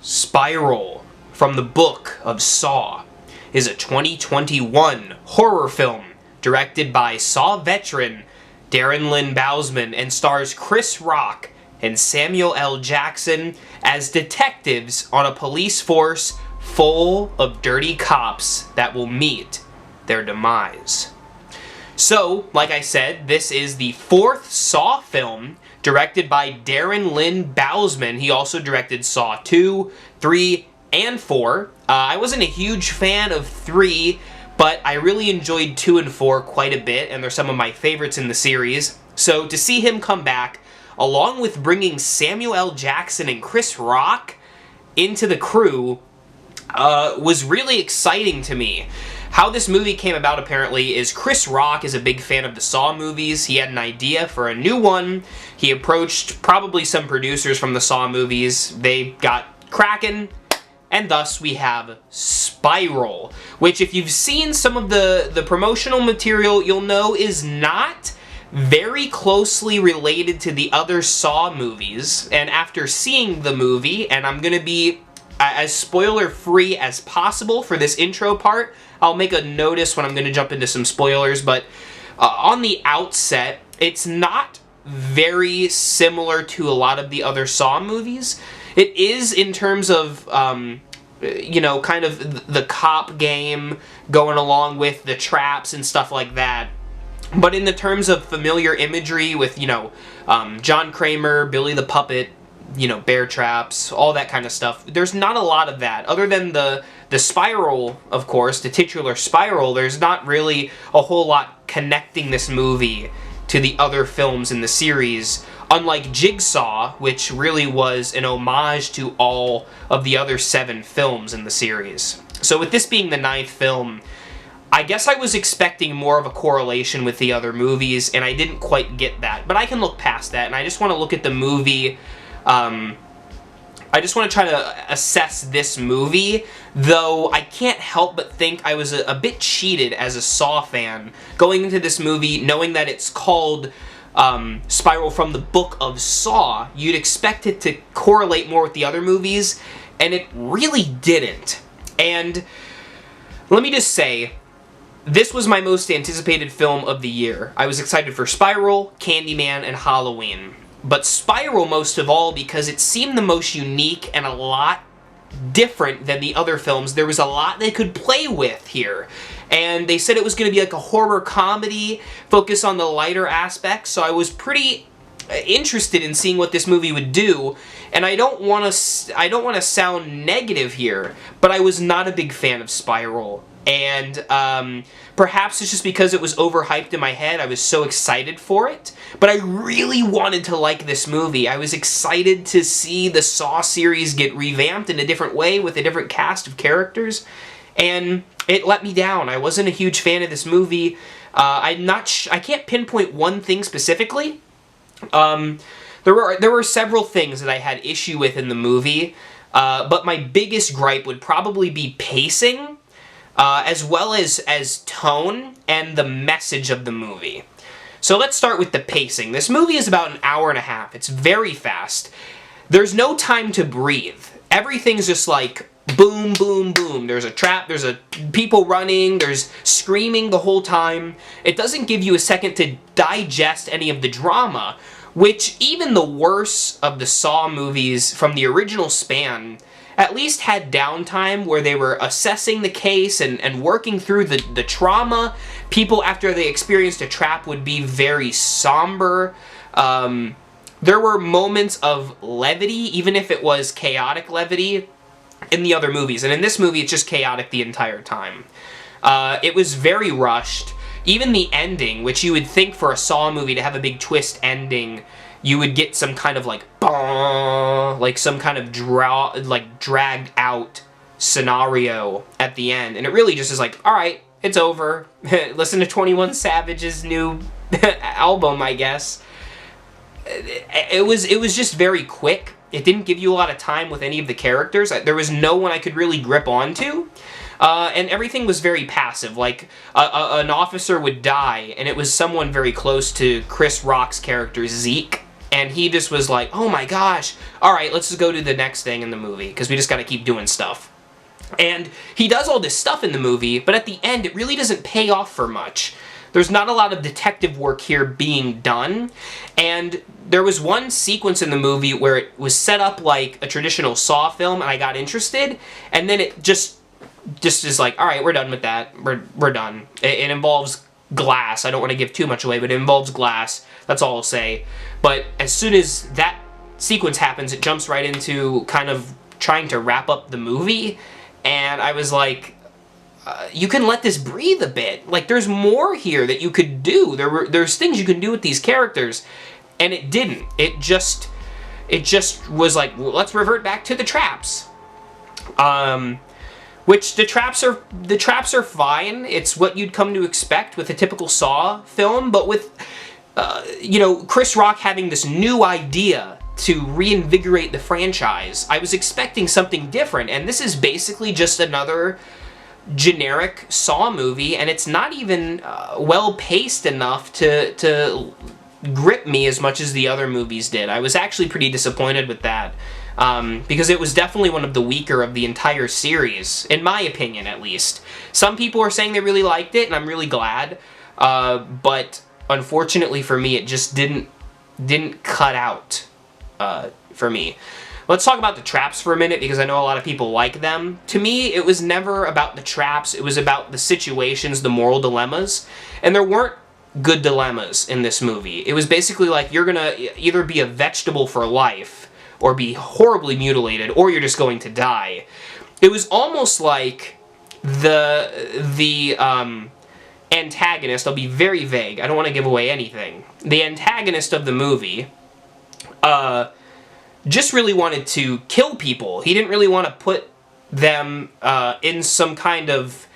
Spiral, from the book of Saw, is a 2021 horror film directed by Saw veteran Darren Lynn Bousman and stars Chris Rock and Samuel L. Jackson as detectives on a police force full of dirty cops that will meet their demise. So, like I said, this is the fourth Saw film directed by Darren Lynn Bousman. He also directed Saw 2, 3, and 4. I wasn't a huge fan of 3, but I really enjoyed 2 and 4 quite a bit, and they're some of my favorites in the series. So to see him come back, along with bringing Samuel L. Jackson and Chris Rock into the crew, was really exciting to me. How this movie came about, apparently, is Chris Rock is a big fan of the Saw movies. He had an idea for a new one. He approached probably some producers from the Saw movies. They got cracking, and thus we have Spiral, which if you've seen some of the promotional material, you'll know is not very closely related to the other Saw movies. And after seeing the movie, and I'm going to be as spoiler-free as possible for this intro part, I'll make a notice when I'm going to jump into some spoilers, but on the outset, it's not very similar to a lot of the other Saw movies. It is in terms of, you know, kind of the cop game going along with the traps and stuff like that. But in the terms of familiar imagery with, you know, John Kramer, Billy the Puppet, you know, bear traps, all that kind of stuff, there's not a lot of that. Other than the spiral, of course, the titular spiral, there's not really a whole lot connecting this movie to the other films in the series, unlike Jigsaw, which really was an homage to all of the other 7 films in the series. So with this being the 9th film, I guess I was expecting more of a correlation with the other movies, and I didn't quite get that. But I can look past that, and I just want to look at the movie. I just want to try to assess this movie, though I can't help but think I was a bit cheated as a Saw fan going into this movie, knowing that it's called Spiral from the Book of Saw. You'd expect it to correlate more with the other movies, and it really didn't. And let me just say, this was my most anticipated film of the year. I was excited for Spiral, Candyman, and Halloween. But Spiral most of all because it seemed the most unique and a lot different than the other films. There was a lot they could play with here. And they said it was going to be like a horror comedy, focus on the lighter aspects, so I was pretty interested in seeing what this movie would do. And I don't want to sound negative here, but I was not a big fan of Spiral. And perhaps it's just because it was overhyped in my head. I was so excited for it. But I really wanted to like this movie. I was excited to see the Saw series get revamped in a different way with a different cast of characters. And it let me down. I wasn't a huge fan of this movie. I can't pinpoint one thing specifically. There were several things that I had issue with in the movie. But my biggest gripe would probably be pacing. As well as tone and the message of the movie. So let's start with the pacing. This movie is about an hour and a half. It's very fast. There's no time to breathe. Everything's just like boom, boom, boom. There's a trap, there's people running, there's screaming the whole time. It doesn't give you a second to digest any of the drama, which even the worst of the Saw movies from the original span at least had downtime where they were assessing the case and working through the trauma. People, after they experienced a trap, would be very somber. There were moments of levity, even if it was chaotic levity, in the other movies. And in this movie, it's just chaotic the entire time. It was very rushed. Even the ending, which you would think for a Saw movie to have a big twist ending, you would get some kind of like, like some kind of dragged out scenario at the end. And it really just is like, alright, it's over. Listen to 21 Savage's new album, I guess. It was just very quick. It didn't give you a lot of time with any of the characters. There was no one I could really grip onto. And everything was very passive. Like, an officer would die, and it was someone very close to Chris Rock's character, Zeke. And he just was like, oh my gosh, alright, let's just go to the next thing in the movie, because we just gotta keep doing stuff. And he does all this stuff in the movie, but at the end, it really doesn't pay off for much. There's not a lot of detective work here being done, and there was one sequence in the movie where it was set up like a traditional Saw film, and I got interested, and then it just is like, alright, we're done with that. We're done. It involves glass. I don't want to give too much away, but it involves glass. That's all I'll say. But as soon as that sequence happens, it jumps right into kind of trying to wrap up the movie, and I was like, you can let this breathe a bit. Like, there's more here that you could do. There's things you can do with these characters, and it didn't. It just was like, well, let's revert back to the traps. Which the traps are fine. It's what you'd come to expect with a typical Saw film, but with Chris Rock having this new idea to reinvigorate the franchise, I was expecting something different, and this is basically just another generic Saw movie, and it's not even well-paced enough to grip me as much as the other movies did. I was actually pretty disappointed with that, because it was definitely one of the weaker of the entire series, in my opinion at least. Some people are saying they really liked it, and I'm really glad, but unfortunately for me, it just didn't cut out for me. Let's talk about the traps for a minute, because I know a lot of people like them. To me, it was never about the traps, it was about the situations, the moral dilemmas, and there weren't good dilemmas in this movie. It was basically like, you're gonna either be a vegetable for life, or be horribly mutilated, or you're just going to die. It was almost like the antagonist, I'll be very vague, I don't want to give away anything. The antagonist of the movie, just really wanted to kill people. He didn't really want to put them in some kind of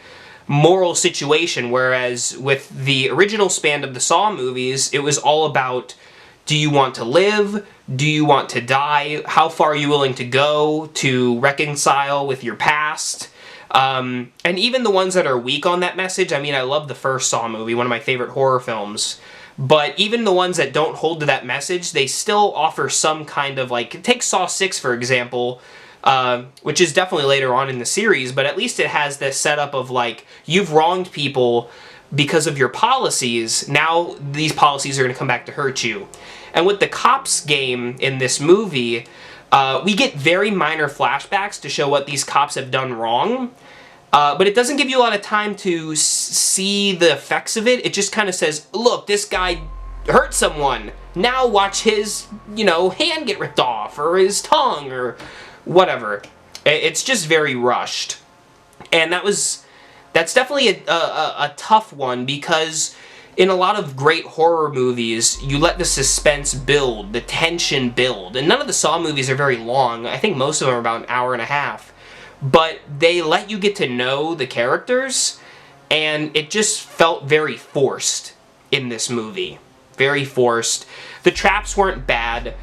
moral situation, whereas with the original span of the Saw movies, it was all about, do you want to live? Do you want to die? How far are you willing to go to reconcile with your past? And even the ones that are weak on that message, I mean, I love the first Saw movie, one of my favorite horror films, but even the ones that don't hold to that message, they still offer some kind of, like, take Saw 6, for example, which is definitely later on in the series, but at least it has this setup of, like, you've wronged people because of your policies, now these policies are going to come back to hurt you. And with the cops game in this movie, we get very minor flashbacks to show what these cops have done wrong, but it doesn't give you a lot of time to see the effects of it. It just kind of says, look, this guy hurt someone, now watch his, hand get ripped off, or his tongue, or whatever. It's just very rushed. And that's definitely a tough one, because in a lot of great horror movies, you let the suspense build, the tension build, and none of the Saw movies are very long. I think most of them are about an hour and a half. But they let you get to know the characters, and it just felt very forced in this movie. Very forced. The traps weren't bad.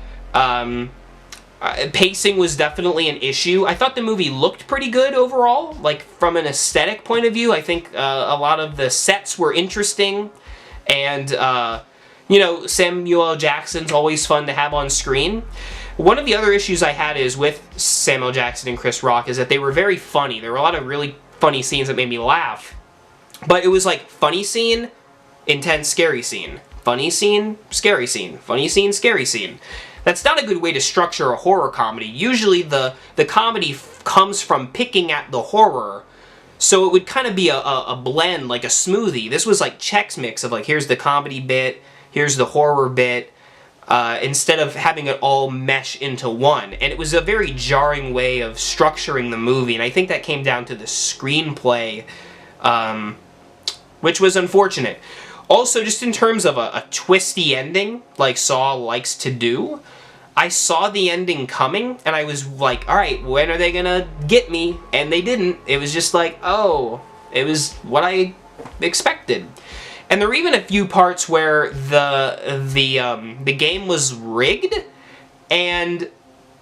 Pacing was definitely an issue. I thought the movie looked pretty good overall. Like, from an aesthetic point of view, I think a lot of the sets were interesting. And, Samuel L. Jackson's always fun to have on screen. One of the other issues I had is with Samuel L. Jackson and Chris Rock is that they were very funny. There were a lot of really funny scenes that made me laugh. But it was like, funny scene, intense, scary scene. Funny scene, scary scene. Funny scene, scary scene. That's not a good way to structure a horror comedy. Usually the comedy comes from picking at the horror. So it would kind of be a blend, like a smoothie. This was like Chex Mix of, like, here's the comedy bit, here's the horror bit, instead of having it all mesh into one. And it was a very jarring way of structuring the movie, and I think that came down to the screenplay, which was unfortunate. Also, just in terms of a twisty ending, like Saw likes to do, I saw the ending coming, and I was like, alright, when are they gonna get me? And they didn't. It was just like, oh, it was what I expected. And there were even a few parts where the game was rigged, and,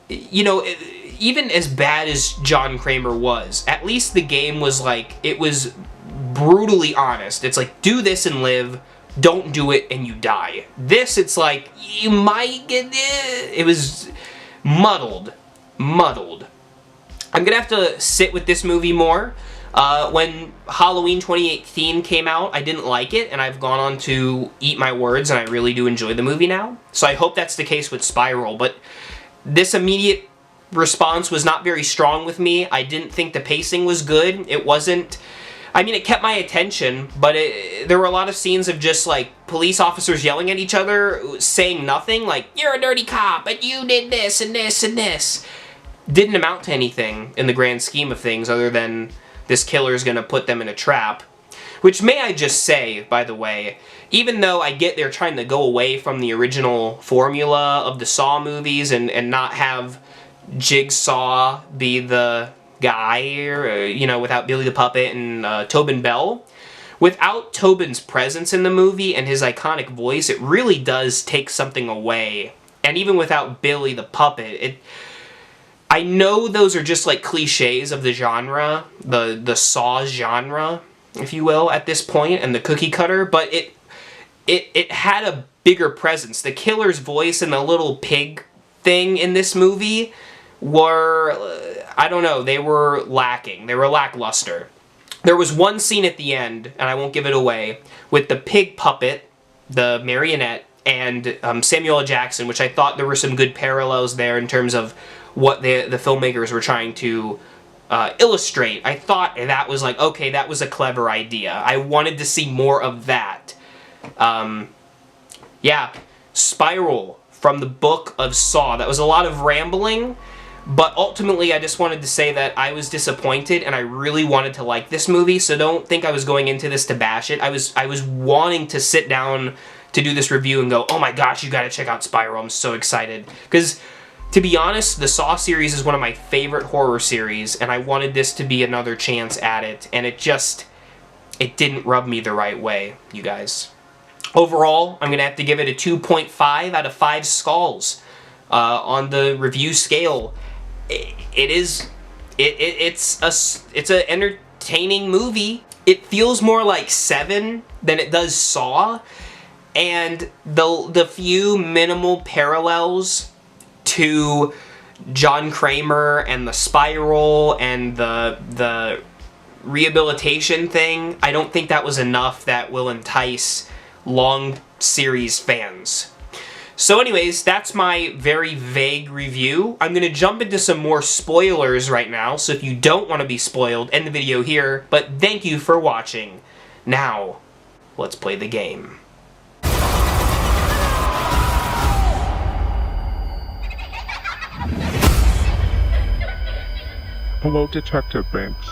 even as bad as John Kramer was, at least the game was like, it was brutally honest. It's like, do this and live, don't do it and you die. This, it's like, you might get it. It was muddled. I'm gonna have to sit with this movie more. When Halloween 2018 came out, I didn't like it, and I've gone on to eat my words, and I really do enjoy the movie now. So I hope that's the case with Spiral, but this immediate response was not very strong with me. I didn't think the pacing was good. It wasn't... I mean, it kept my attention, but there were a lot of scenes of just, like, police officers yelling at each other, saying nothing, like, you're a dirty cop, but you did this and this and this. Didn't amount to anything in the grand scheme of things, other than this killer's gonna put them in a trap. Which, may I just say, by the way, even though I get they're trying to go away from the original formula of the Saw movies and not have Jigsaw be the guy, or, you know, without Billy the Puppet and Tobin Bell, without Tobin's presence in the movie and his iconic voice, it really does take something away. And even without Billy the Puppet, I know those are just like cliches of the genre, the Saw genre, if you will, at this point, and the cookie cutter, but it had a bigger presence. The killer's voice and the little pig thing in this movie were, I don't know, they were lacking. They were lackluster. There was one scene at the end, and I won't give it away, with the pig puppet, the marionette, and Samuel L. Jackson, which I thought there were some good parallels there in terms of what the filmmakers were trying to illustrate. I thought that was like, okay, that was a clever idea. I wanted to see more of that. Yeah, Spiral from the Book of Saw. That was a lot of rambling, but ultimately I just wanted to say that I was disappointed and I really wanted to like this movie, so don't think I was going into this to bash it. I was wanting to sit down to do this review and go, oh my gosh, you gotta check out Spiral. I'm so excited. Because to be honest, the Saw series is one of my favorite horror series, and I wanted this to be another chance at it, and it didn't rub me the right way, you guys. Overall, I'm going to have to give it a 2.5 out of 5 skulls on the review scale. It's an entertaining movie. It feels more like Seven than it does Saw, and the few minimal parallels to John Kramer and the Spiral and the rehabilitation thing, I don't think that was enough that will entice long series fans. So anyways, that's my very vague review. I'm going to jump into some more spoilers right now, so if you don't want to be spoiled, end the video here, but thank you for watching. Now, let's play the game. Hello, Detective Banks.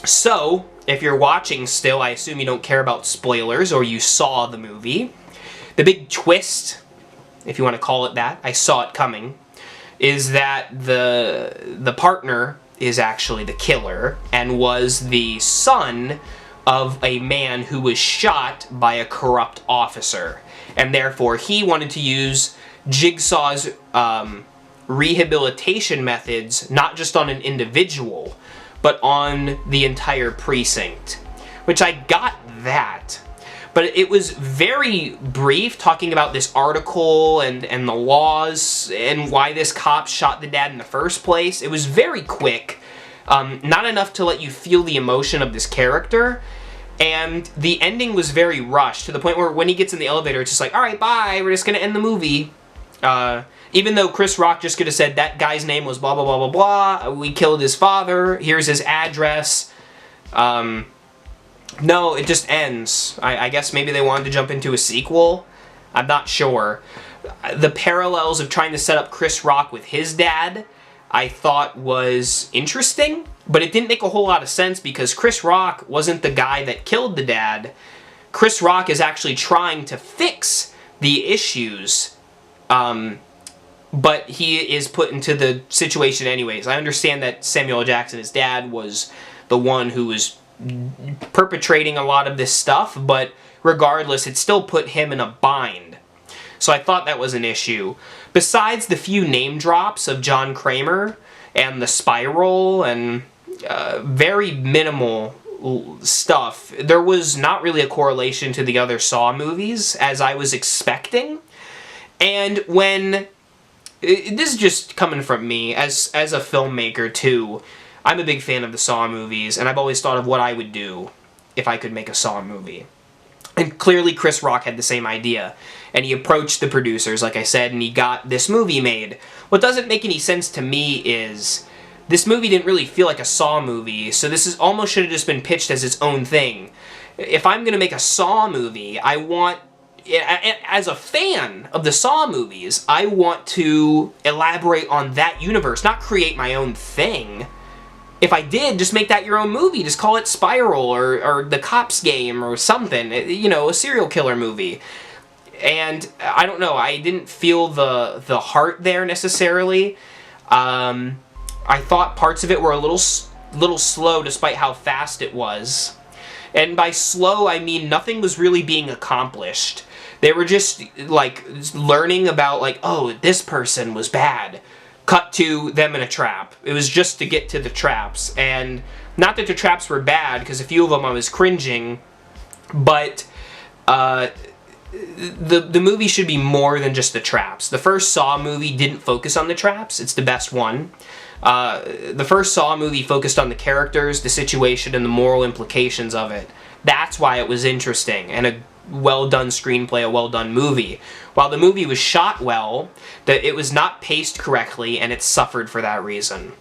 So, if you're watching still, I assume you don't care about spoilers, or you saw the movie. The big twist, if you want to call it that, I saw it coming, is that the partner is actually the killer, and was the son of a man who was shot by a corrupt officer. And therefore, he wanted to use Jigsaw's rehabilitation methods, not just on an individual, but on the entire precinct. Which I got that. But it was very brief, talking about this article and the laws and why this cop shot the dad in the first place. It was very quick. Not enough to let you feel the emotion of this character. And the ending was very rushed, to the point where when he gets in the elevator, it's just like, alright, bye, we're just gonna end the movie. Even though Chris Rock just could have said that guy's name was blah, blah, blah, blah, blah, we killed his father, here's his address. No, it just ends. I guess maybe they wanted to jump into a sequel. I'm not sure. The parallels of trying to set up Chris Rock with his dad, I thought was interesting, but it didn't make a whole lot of sense because Chris Rock wasn't the guy that killed the dad. Chris Rock is actually trying to fix the issues, but he is put into the situation anyways. I understand that Samuel L. Jackson, his dad, was the one who was perpetrating a lot of this stuff, but regardless, it still put him in a bind. So I thought that was an issue. Besides the few name drops of John Kramer and the Spiral and very minimal stuff, there was not really a correlation to the other Saw movies as I was expecting. And when... This is just coming from me, as a filmmaker too, I'm a big fan of the Saw movies, and I've always thought of what I would do if I could make a Saw movie. And clearly Chris Rock had the same idea, and he approached the producers, like I said, and he got this movie made. What doesn't make any sense to me is, this movie didn't really feel like a Saw movie, so this is almost should have just been pitched as its own thing. If I'm going to make a Saw movie, I want... As a fan of the Saw movies, I want to elaborate on that universe, not create my own thing. If I did, just make that your own movie. Just call it Spiral or The Cops Game or something. You know, a serial killer movie. And I don't know, I didn't feel the heart there necessarily. I thought parts of it were a little slow despite how fast it was. And by slow, I mean nothing was really being accomplished. They were just, like, learning about, like, oh, this person was bad. Cut to them in a trap. It was just to get to the traps. And not that the traps were bad, because a few of them I was cringing, but the movie should be more than just the traps. The first Saw movie didn't focus on the traps. It's the best one. The first Saw movie focused on the characters, the situation, and the moral implications of it. That's why it was interesting, and a well-done screenplay, a well-done movie. While the movie was shot well, it was not paced correctly, and it suffered for that reason.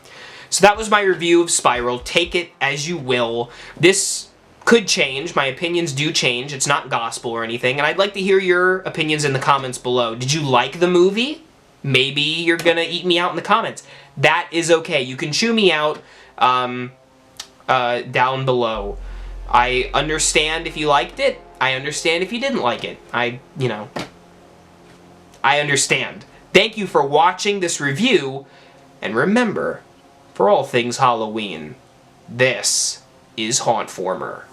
So that was my review of Spiral. Take it as you will. This could change. My opinions do change. It's not gospel or anything, and I'd like to hear your opinions in the comments below. Did you like the movie? Maybe you're gonna eat me out in the comments. That is okay. You can chew me out down below. I understand if you liked it. I understand if you didn't like it. I understand. Thank you for watching this review, and remember, for all things Halloween, this is Hauntformer.